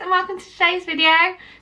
and welcome to today's video.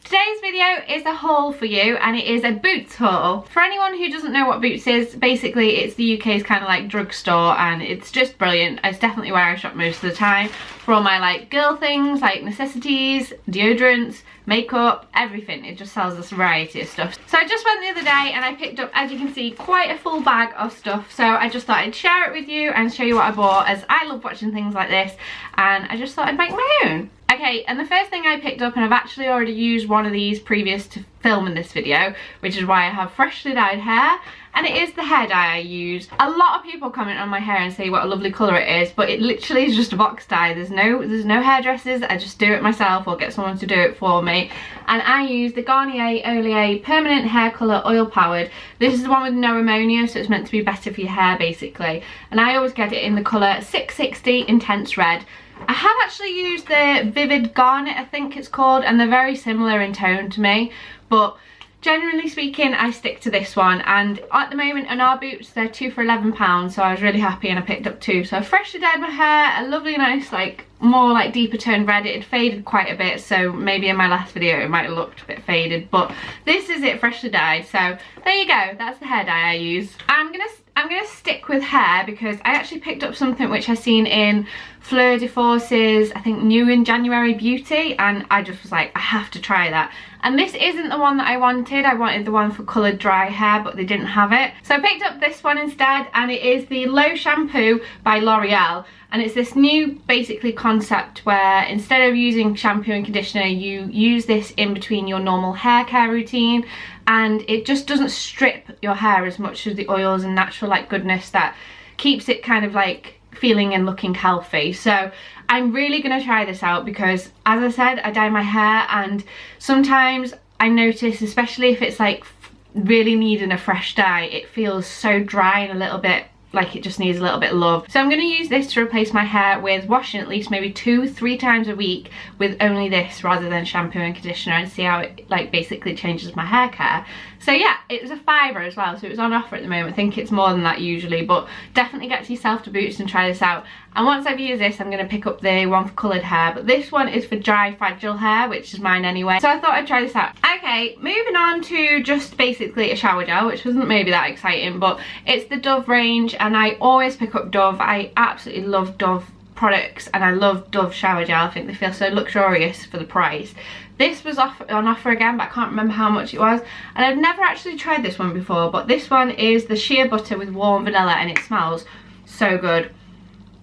Today's video is a haul for you, and it is a Boots haul. For anyone who doesn't know what Boots is, basically it's the UK's kind of like drugstore, and it's just brilliant. It's definitely where I shop most of the time for all my like girl things, like necessities, deodorants, makeup, everything. It just sells this variety of stuff. So I just went the other day and I picked up, as you can see, quite a full bag of stuff. So I just thought I'd share it with you and show you what I bought, as I love watching things like this, and I just thought I'd make my own. Okay, and the first thing I picked up, and I've actually already used one of these previous to filming this video, which is why I have freshly dyed hair, and it is the hair dye I use. A lot of people comment on my hair and say what a lovely colour it is, but it literally is just a box dye. There's no hairdressers. I just do it myself or get someone to do it for me. And I use the Garnier Olay Permanent Hair Colour Oil Powered. This is the one with no ammonia, so it's meant to be better for your hair basically. And I always get it in the colour 660 Intense Red. I have actually used the Vivid Garnet, I think it's called, and they're very similar in tone to me, but generally speaking I stick to this one. And at the moment on our Boots they're 2 for £11, so I was really happy and I picked up 2. So I freshly dyed my hair a lovely nice like more like deeper toned red. It had faded quite a bit, so maybe in my last video it might have looked a bit faded, but this is it freshly dyed. So there you go, that's the hair dye I use. I'm gonna stick with hair because I actually picked up something which I've seen in Fleur de Force's, I think, new in January beauty, and I just was like, I have to try that. And this isn't the one that I wanted. I wanted the one for coloured dry hair, but they didn't have it. So I picked up this one instead, and it is the Low Shampoo by L'Oreal. And it's this new basically concept where instead of using shampoo and conditioner, you use this in between your normal hair care routine, and it just doesn't strip your hair as much as the oils and natural like goodness that keeps it kind of like feeling and looking healthy. So I'm really gonna try this out because, as I said, I dye my hair, and sometimes I notice, especially if it's like really needing a fresh dye, it feels so dry and a little bit like it just needs a little bit of love. So I'm going to use this to replace my hair with washing at least maybe 2-3 times a week with only this rather than shampoo and conditioner, and see how it like basically changes my hair care. So yeah, it was a £5 as well, so it was on offer at the moment. I think it's more than that usually, but definitely get to yourself to Boots and try this out. And once I've used this, I'm going to pick up the one for coloured hair, but this one is for dry, fragile hair, which is mine anyway. So I thought I'd try this out. Okay, moving on to just basically a shower gel, which wasn't maybe that exciting, but it's the Dove range, and I always pick up Dove. I absolutely love Dove products, and I love Dove shower gel. I think they feel so luxurious for the price. This was on offer again, but I can't remember how much it was, and I've never actually tried this one before, but this one is the sheer butter with warm vanilla, and it smells so good.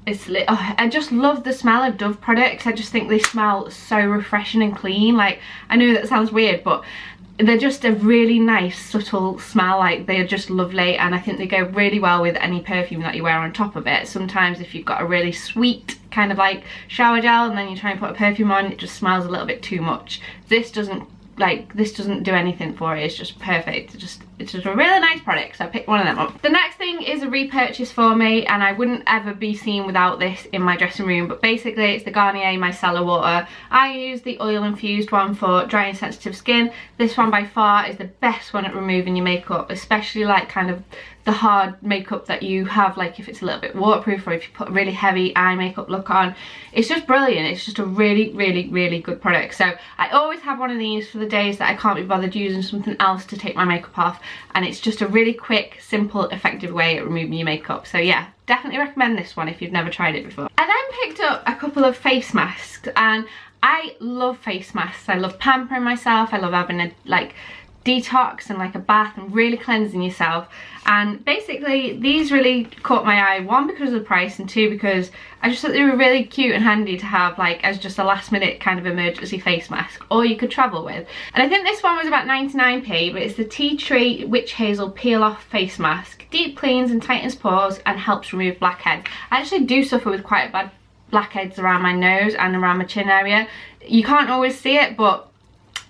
I just love the smell of Dove products. I just think they smell so refreshing and clean. Like, I know that sounds weird, but they're just a really nice subtle smell. Like, they're just lovely, and I think they go really well with any perfume that you wear on top of it. Sometimes if you've got a really sweet kind of like shower gel and then you try and put a perfume on, it just smells a little bit too much. This doesn't do anything for it. It's just perfect. It's just a really nice product, so I picked one of them up. The next thing is a repurchase for me, and I wouldn't ever be seen without this in my dressing room, but basically it's the Garnier Micellar Water. I use the oil infused one for dry and sensitive skin. This one by far is the best one at removing your makeup, especially like kind of the hard makeup that you have, like if it's a little bit waterproof or if you put a really heavy eye makeup look on. It's just brilliant. It's just a really good product. So I always have one of these for the days that I can't be bothered using something else to take my makeup off, and it's just a really quick, simple, effective way at removing your makeup. So yeah, definitely recommend this one if you've never tried it before. I then picked up a couple of face masks, and I love face masks. I love pampering myself. I love having a like detox and like a bath and really cleansing yourself. And basically these really caught my eye, one because of the price, and two because I just thought they were really cute and handy to have like as just a last minute kind of emergency face mask, or you could travel with. And I think this one was about 99p, but it's the Tea Tree Witch Hazel Peel Off Face Mask. Deep cleans and tightens pores and helps remove blackheads. I actually do suffer with quite bad blackheads around my nose and around my chin area. You can't always see it, but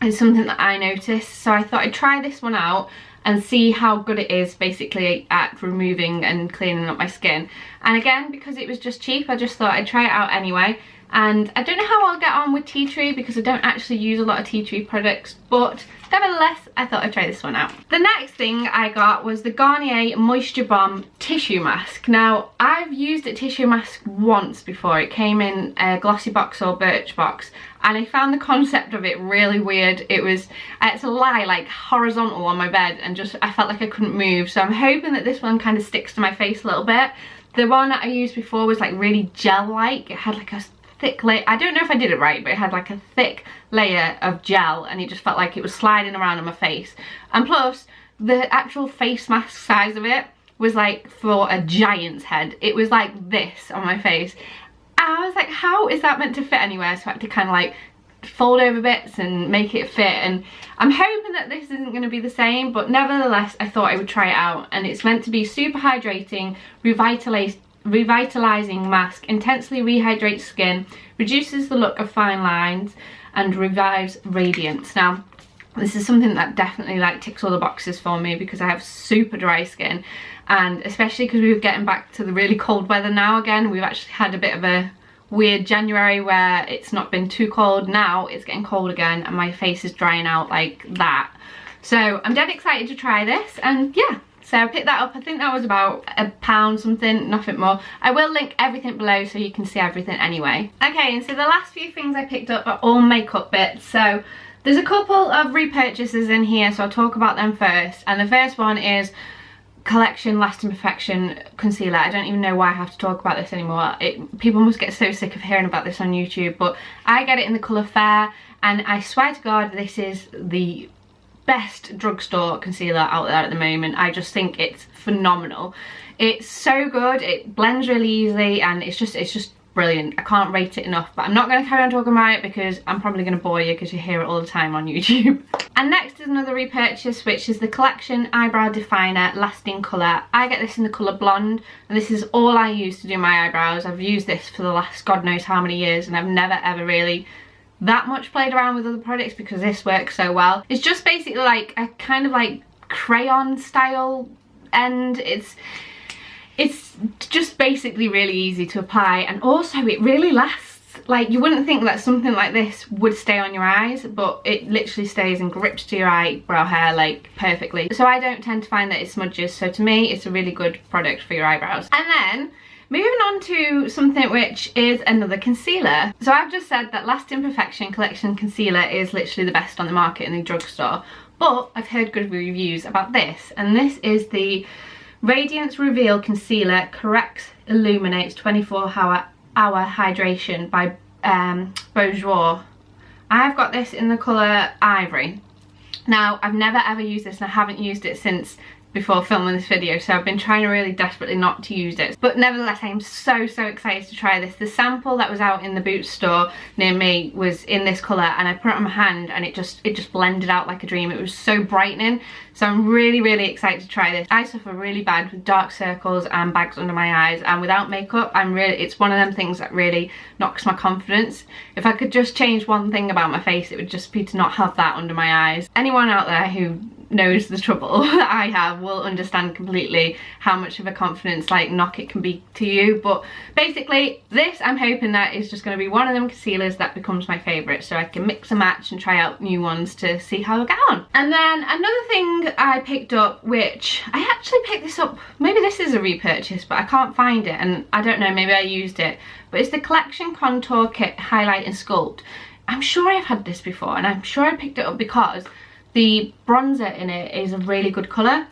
it's something that I noticed, so I thought I'd try this one out and see how good it is basically at removing and cleaning up my skin. And again, because it was just cheap, I just thought I'd try it out anyway. and I don't know how I'll get on with tea tree because I don't actually use a lot of tea tree products, but nevertheless I thought I'd try this one out. The next thing I got was the Garnier Moisture Bomb tissue mask. Now I've used a tissue mask once before. It came in a glossy box or birch box, and I found the concept of it really weird. I had to lie like horizontal on my bed and just I felt like I couldn't move, so I'm hoping that this one kind of sticks to my face a little bit. The one that I used before was like really gel-like. It had like a thick layer. I don't know if I did it right, but it had like a thick layer of gel, and it just felt like it was sliding around on my face. And plus, the actual face mask size of it was like for a giant's head. It was like this on my face. And I was like, how is that meant to fit anywhere? So I had to kind of like fold over bits and make it fit, and I'm hoping that this isn't going to be the same, but nevertheless I thought I would try it out. And it's meant to be super hydrating, revitalizing mask, intensely rehydrates skin, reduces the look of fine lines, and revives radiance. Now this is something that definitely like ticks all the boxes for me because I have super dry skin, and especially because we were getting back to the really cold weather now again. We've actually had a bit of a weird January where it's not been too cold. Now it's getting cold again and my face is drying out like that. So I'm dead excited to try this, and yeah, so I picked that up. I think that was about £1 something, nothing more. I will link everything below so you can see everything anyway. Okay, and so the last few things I picked up are all makeup bits. So there's a couple of repurchases in here, so I'll talk about them first. And the first one is Collection Lasting Perfection Concealer. I don't even know why I have to talk about this anymore. People must get so sick of hearing about this on YouTube, but I get it in the colour Fair, and I swear to God this is the best drugstore concealer out there at the moment. I just think it's phenomenal. It's so good, it blends really easily, and it's just brilliant. I can't rate it enough, but I'm not going to carry on talking about it because I'm probably going to bore you because you hear it all the time on YouTube. And next is another repurchase, which is the Collection Eyebrow Definer Lasting Colour. I get this in the colour Blonde, and this is all I use to do my eyebrows. I've used this for the last God knows how many years, and I've never ever really that much played around with other products because this works so well. It's just basically like a kind of like crayon style end. It's just basically really easy to apply, and also it really lasts. Like, you wouldn't think that something like this would stay on your eyes, but it literally stays and grips to your eyebrow hair like perfectly. So I don't tend to find that it smudges, so to me it's a really good product for your eyebrows. And then moving on to something which is another concealer. So I've just said that Lasting Perfection Collection Concealer is literally the best on the market in the drugstore, but I've heard good reviews about this, and this is the Radiance Reveal Concealer Corrects Illuminates 24-hour hydration by Bourjois. I've got this in the colour Ivory. Now I've never ever used this, and I haven't used it since before filming this video, so I've been trying to really desperately not to use it, but nevertheless I am so excited to try this. The sample that was out in the Boots store near me was in this colour, and I put it on my hand and it just blended out like a dream. It was so brightening, so I'm really excited to try this. I suffer really bad with dark circles and bags under my eyes, and without makeup it's one of them things that really knocks my confidence. If I could just change one thing about my face, it would just be to not have that under my eyes. Anyone out there who knows the trouble that I have will understand completely how much of a confidence like knock it can be to you. But basically this, I'm hoping that is just going to be one of them concealers that becomes my favourite, so I can mix and match and try out new ones to see how I get on. And then another thing I picked up, which I actually picked this up, maybe this is a repurchase but I can't find it, and I don't know, maybe I used it, but it's the Collection Contour Kit Highlight and Sculpt. I'm sure I've had this before, and I'm sure I picked it up because the bronzer in it is a really good colour.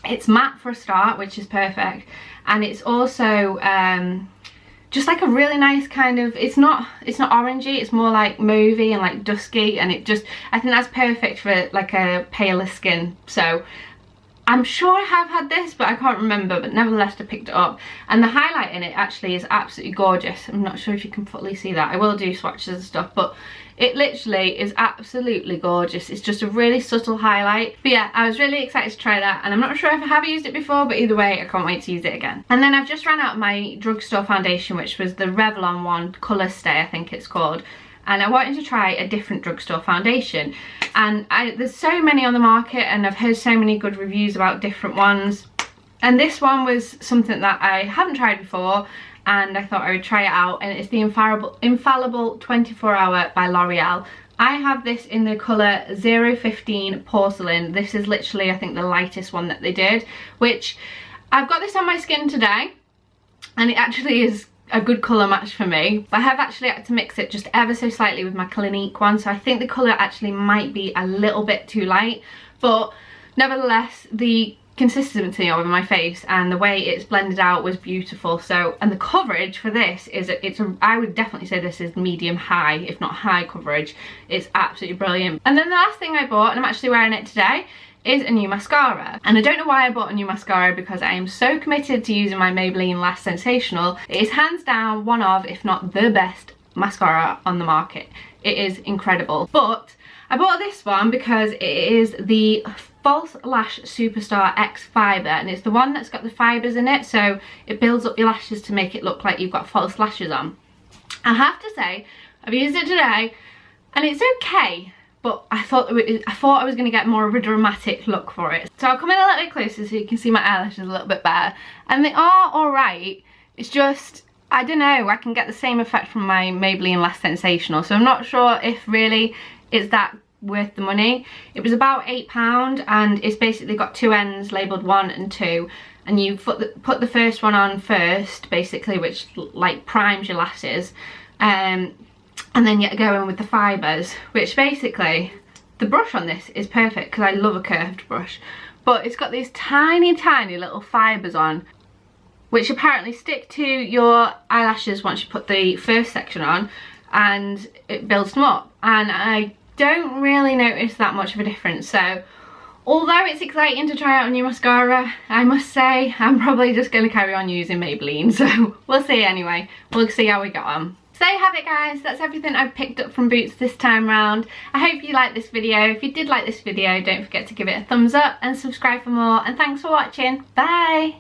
It's matte for a start, which is perfect, and it's also just like a really nice kind of, it's not orangey, it's more like mauvey and like dusky, and I think that's perfect for like a paler skin. So I'm sure I have had this, but I can't remember, but nevertheless I picked it up, and the highlight in it actually is absolutely gorgeous. I'm not sure if you can fully see that. I will do swatches and stuff, but it literally is absolutely gorgeous. It's just a really subtle highlight. But yeah, I was really excited to try that, and I'm not sure if I have used it before, but either way I can't wait to use it again. And then I've just ran out of my drugstore foundation, which was the Revlon one, Colour Stay I think it's called, and I wanted to try a different drugstore foundation. And there's so many on the market, and I've heard so many good reviews about different ones, and this one was something that I haven't tried before, and I thought I would try it out, and it's the Infallible 24 Hour by L'Oreal. I have this in the colour 015 Porcelain. This is literally, I think, the lightest one that they did, which I've got this on my skin today, and it actually is a good colour match for me. But I have actually had to mix it just ever so slightly with my Clinique one, so I think the colour actually might be a little bit too light, but nevertheless, the consistency over my face and the way it's blended out was beautiful. So, and the coverage for this is, I would definitely say this is medium high, if not high coverage. It's absolutely brilliant. And then the last thing I bought, and I'm actually wearing it today, is a new mascara. And I don't know why I bought a new mascara, because I am so committed to using my Maybelline Lash Sensational. It is hands down one of, if not the best mascara on the market. It is incredible. But I bought this one because it is the False Lash Superstar X Fibre, and it's the one that's got the fibres in it, so it builds up your lashes to make it look like you've got false lashes on. I have to say, I've used it today and it's okay, but I thought I was going to get more of a dramatic look for it. So I'll come in a little bit closer so you can see my eyelashes a little bit better, and they are alright. It's just, I don't know, I can get the same effect from my Maybelline Lash Sensational, so I'm not sure if really it's that worth the money. It was about £8, and it's basically got two ends labelled 1 and 2, and you put the first one on first, basically, which like primes your lashes, and then you go in with the fibres, which basically, the brush on this is perfect because I love a curved brush, but it's got these tiny little fibres on, which apparently stick to your eyelashes once you put the first section on, and it builds them up, and I don't really notice that much of a difference. So although it's exciting to try out a new mascara, I must say I'm probably just going to carry on using Maybelline, so we'll see anyway. We'll see how we get on. So there you have it, guys. That's everything I've picked up from Boots this time round. I hope you liked this video. If you did like this video, don't forget to give it a thumbs up and subscribe for more, and thanks for watching. Bye!